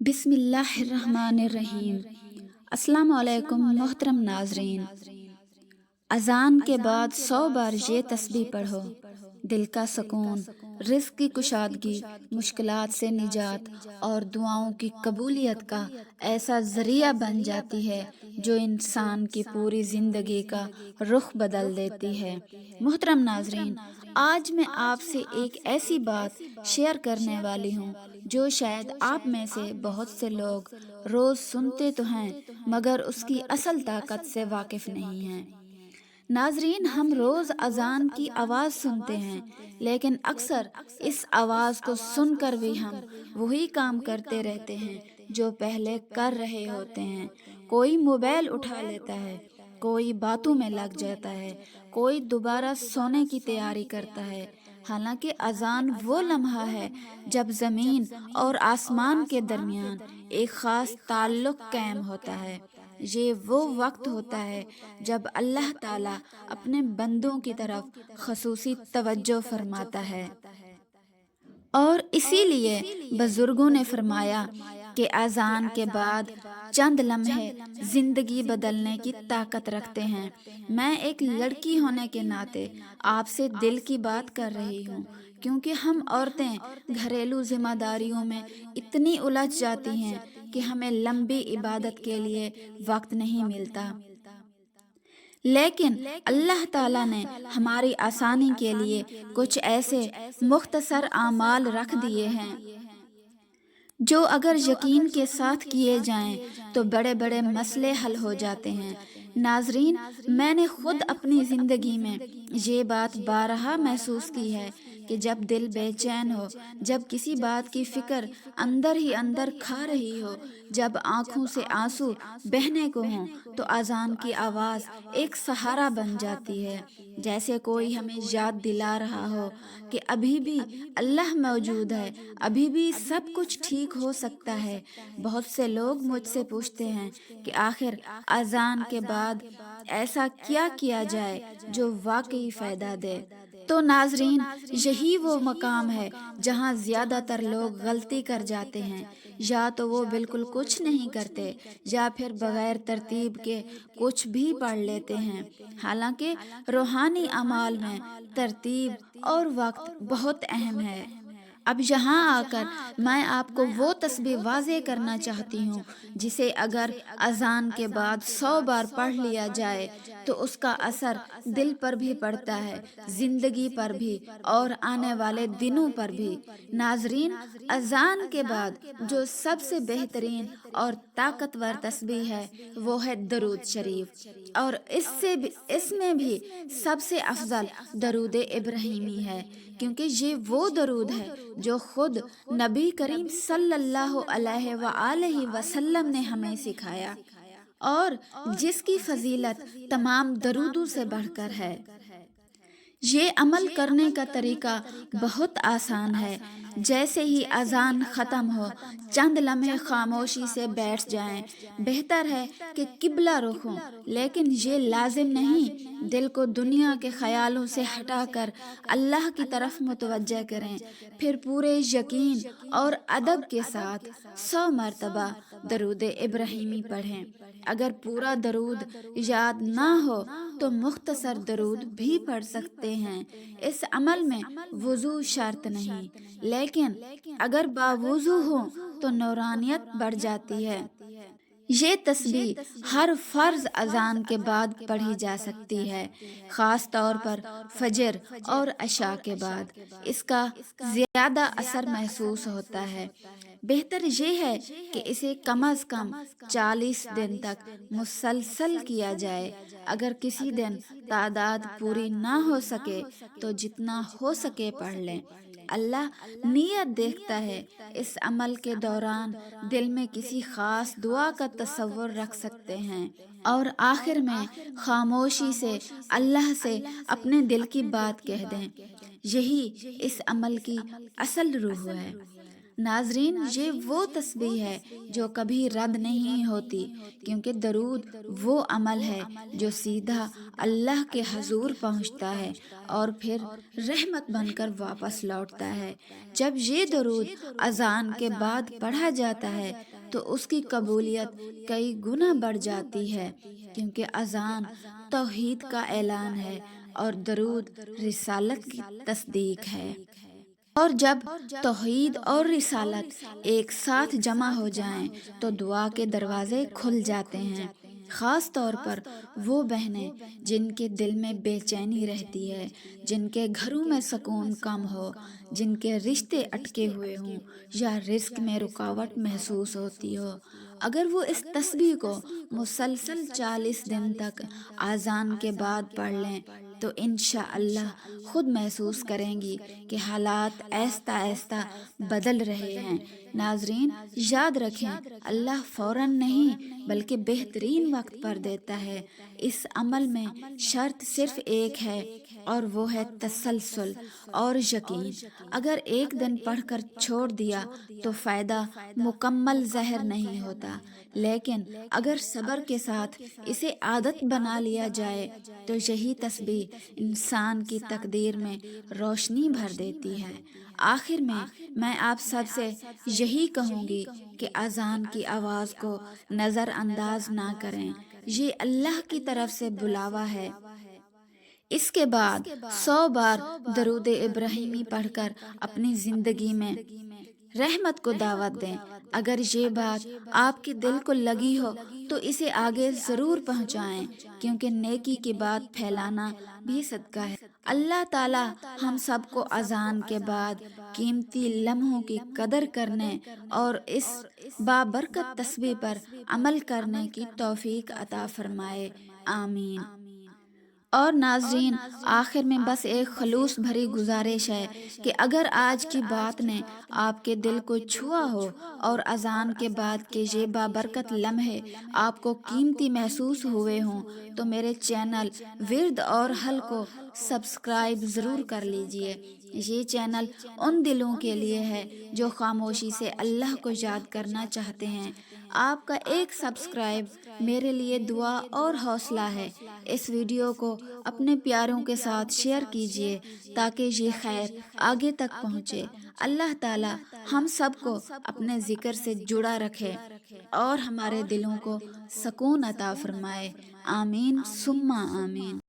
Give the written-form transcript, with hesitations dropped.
بسم اللہ الرحمن الرحیم۔ السلام علیکم محترم ناظرین۔ اذان کے بعد 100 بار یہ تسبیح پڑھو، دل کا سکون، رزق کی کشادگی، مشکلات سے نجات اور دعاؤں کی قبولیت کا ایسا ذریعہ بن جاتی ہے جو انسان کی پوری زندگی کا رخ بدل دیتی ہے۔ محترم ناظرین، آج میں آپ سے ایک ایسی بات شیئر کرنے والی ہوں جو شاید آپ میں سے بہت سے لوگ روز سنتے تو ہیں مگر اس کی اصل طاقت سے واقف نہیں ہیں۔ ناظرین، ہم روز اذان کی آواز سنتے ہیں لیکن اکثر اس آواز کو سن کر بھی ہم وہی کام کرتے رہتے ہیں جو پہلے کر رہے ہوتے ہیں۔ کوئی موبائل اٹھا لیتا ہے، کوئی باتوں میں لگ جاتا ہے، کوئی دوبارہ سونے کی تیاری کرتا ہے، حالانکہ اذان وہ لمحہ ہے جب زمین اور آسمان کے درمیان ایک خاص تعلق قائم ہوتا ہے۔ یہ وہ وقت ہوتا ہے جب اللہ تعالیٰ اپنے بندوں کی طرف خصوصی توجہ فرماتا ہے، اور اسی لیے بزرگوں نے فرمایا کہ اذان کے بعد چند لمحے زندگی بدلنے کی طاقت رکھتے ہیں۔ میں ایک لڑکی ہونے کے ناطے آپ سے دل کی بات کر رہی ہوں، کیونکہ ہم عورتیں گھریلو ذمہ داریوں میں اتنی الجھ جاتی ہیں کہ ہمیں لمبی عبادت کے لیے وقت نہیں ملتا، لیکن اللہ تعالیٰ نے ہماری آسانی کے لیے کچھ ایسے مختصر اعمال رکھ دیے ہیں جو اگر یقین کے ساتھ کیے جائیں تو بڑے بڑے مسئلے حل ہو جاتے ہیں۔ ناظرین، میں نے خود اپنی زندگی میں یہ بات بارہا محسوس کی ہے کہ جب دل بے چین ہو، جب کسی بات کی فکر اندر ہی اندر کھا رہی ہو، جب آنکھوں سے آنسو بہنے کو ہوں، تو اذان کی آواز ایک سہارا بن جاتی ہے، جیسے کوئی ہمیں یاد دلا رہا ہو کہ ابھی بھی اللہ موجود ہے، ابھی بھی سب کچھ ٹھیک ہو سکتا ہے۔ بہت سے لوگ مجھ سے پوچھتے ہیں کہ آخر اذان کے بعد ایسا کیا کیا جائے جو واقعی فائدہ دے؟ تو ناظرین، یہی وہ مقام ہے جہاں زیادہ تر لوگ غلطی کر جاتے ہیں۔ یا تو وہ بالکل کچھ نہیں کرتے یا پھر بغیر ترتیب کے کچھ بھی پڑھ لیتے ہیں، حالانکہ روحانی اعمال میں ترتیب اور وقت بہت اہم ہے۔ اب یہاں آ کر میں آپ کو وہ تسبیح واضح کرنا چاہتی ہوں جسے اگر اذان کے بعد 100 بار پڑھ لیا جائے تو اس کا اثر دل پر بھی پڑتا ہے، زندگی پر بھی اور آنے والے دنوں پر بھی۔ ناظرین، اذان کے بعد جو سب سے بہترین اور طاقتور تسبیح ہے وہ ہے درود شریف، اور اس میں بھی سب سے افضل درود ابراہیمی ہے، کیونکہ یہ وہ درود ہے جو خود نبی کریم صلی اللہ علیہ وآلہ وسلم نے ہمیں سکھایا اور جس کی فضیلت تمام درودوں سے بڑھ کر ہے۔ یہ عمل کرنے کا طریقہ بہت آسان ہے۔ جیسے ہی اذان ختم ہو، چند لمحے خاموشی سے بیٹھ جائیں۔ بہتر ہے کہ قبلہ رخ ہوں، لیکن یہ لازم نہیں۔ دل کو دنیا کے خیالوں سے ہٹا کر اللہ کی طرف متوجہ کریں، پھر پورے یقین اور ادب کے ساتھ 100 مرتبہ درود ابراہیمی پڑھیں۔ اگر پورا درود یاد نہ ہو تو مختصر درود بھی پڑھ سکتے ہیں۔ اس عمل میں وضو شرط نہیں، لیکن اگر باوضو ہو تو نورانیت بڑھ جاتی ہے۔ یہ تسبیح ہر فرض اذان کے بعد پڑھی جا سکتی ہے، خاص طور پر فجر اور عشاء کے بعد۔ اس کا زیادہ اثر محسوس ہوتا ہے۔ بہتر یہ ہے کہ اسے کم از کم 40 دن تک مسلسل کیا جائے۔ اگر کسی دن تعداد پوری نہ ہو سکے تو جتنا ہو سکے پڑھ لیں۔ اللہ نیت دیکھتا ہے۔ اس عمل کے دوران دل میں کسی خاص دعا کا تصور رکھ سکتے ہیں، اور آخر میں خاموشی سے اللہ سے اپنے دل کی بات کہہ دیں۔ یہی اس عمل کی اصل روح ہے۔ ناظرین، یہ وہ تسبیح ہے جو کبھی رد نہیں ہوتی، کیونکہ درود وہ عمل ہے جو سیدھا اللہ کے حضور پہنچتا ہے اور پھر رحمت بن کر واپس لوٹتا ہے۔ جب یہ درود اذان کے بعد پڑھا جاتا ہے تو اس کی قبولیت کئی گنا بڑھ جاتی ہے، کیونکہ اذان توحید کا اعلان ہے اور درود رسالت کی تصدیق ہے۔ اور جب توحید اور رسالت ایک ساتھ جمع ہو جائیں تو دعا کے دروازے کھل جاتے ہیں، خاص طور پر وہ بہنیں جن کے دل میں بے چینی رہتی ہے، جن کے گھروں میں سکون کم ہو، جن کے رشتے اٹکے ہوئے ہوں یا رزق میں رکاوٹ محسوس ہوتی ہو۔ اگر وہ اس تسبیح کو مسلسل 40 دن تک اذان کے بعد پڑھ لیں تو انشاءاللہ خود محسوس کریں گی کہ حالات آہستہ آہستہ بدل رہے ہیں۔ ناظرین، یاد رکھیں، اللہ فوراً نہیں بلکہ بہترین وقت پر دیتا ہے۔ اس عمل میں شرط صرف ایک ہے اور وہ ہے تسلسل اور یقین۔ اگر ایک دن پڑھ کر چھوڑ دیا تو فائدہ مکمل ظاہر نہیں ہوتا، لیکن اگر صبر کے ساتھ اسے عادت بنا لیا جائے تو یہی تسبیح انسان کی تقدیر میں روشنی بھر دیتی ہے۔ آخر میں آپ سب سے یہی کہوں گی کہ اذان کی آواز کو نظر انداز نہ کریں، یہ اللہ کی طرف سے بلاوا ہے۔ اس کے بعد 100 بار درود ابراہیمی پڑھ کر اپنی زندگی میں رحمت کو دعوت دیں۔ اگر یہ بات آپ کے دل کو لگی ہو تو اسے آگے ضرور پہنچائیں، کیونکہ نیکی کی بات پھیلانا بھی صدقہ ہے۔ اللہ تعالی ہم سب کو اذان کے بعد قیمتی لمحوں کی قدر کرنے اور اس بابرکت تسبیح پر عمل کرنے کی توفیق عطا فرمائے، آمین۔ اور ناظرین، آخر میں بس ایک خلوص بھری گزارش ہے کہ اگر آج کی بات نے آپ کے دل کو چھوا ہو اور اذان کے بعد کے یہ بابرکت لمحے آپ کو قیمتی محسوس ہوئے ہوں تو میرے چینل ورد اور حل کو سبسکرائب ضرور کر لیجئے۔ یہ چینل ان دلوں کے لیے ہے جو خاموشی سے اللہ کو یاد کرنا چاہتے ہیں۔ آپ کا ایک سبسکرائب میرے لیے دعا اور حوصلہ ہے۔ اس ویڈیو کو اپنے پیاروں کے ساتھ شیئر کیجیے تاکہ یہ خیر آگے تک پہنچے۔ اللہ تعالی ہم سب کو اپنے ذکر سے جڑا رکھے اور ہمارے دلوں کو سکون عطا فرمائے، آمین ثم آمین۔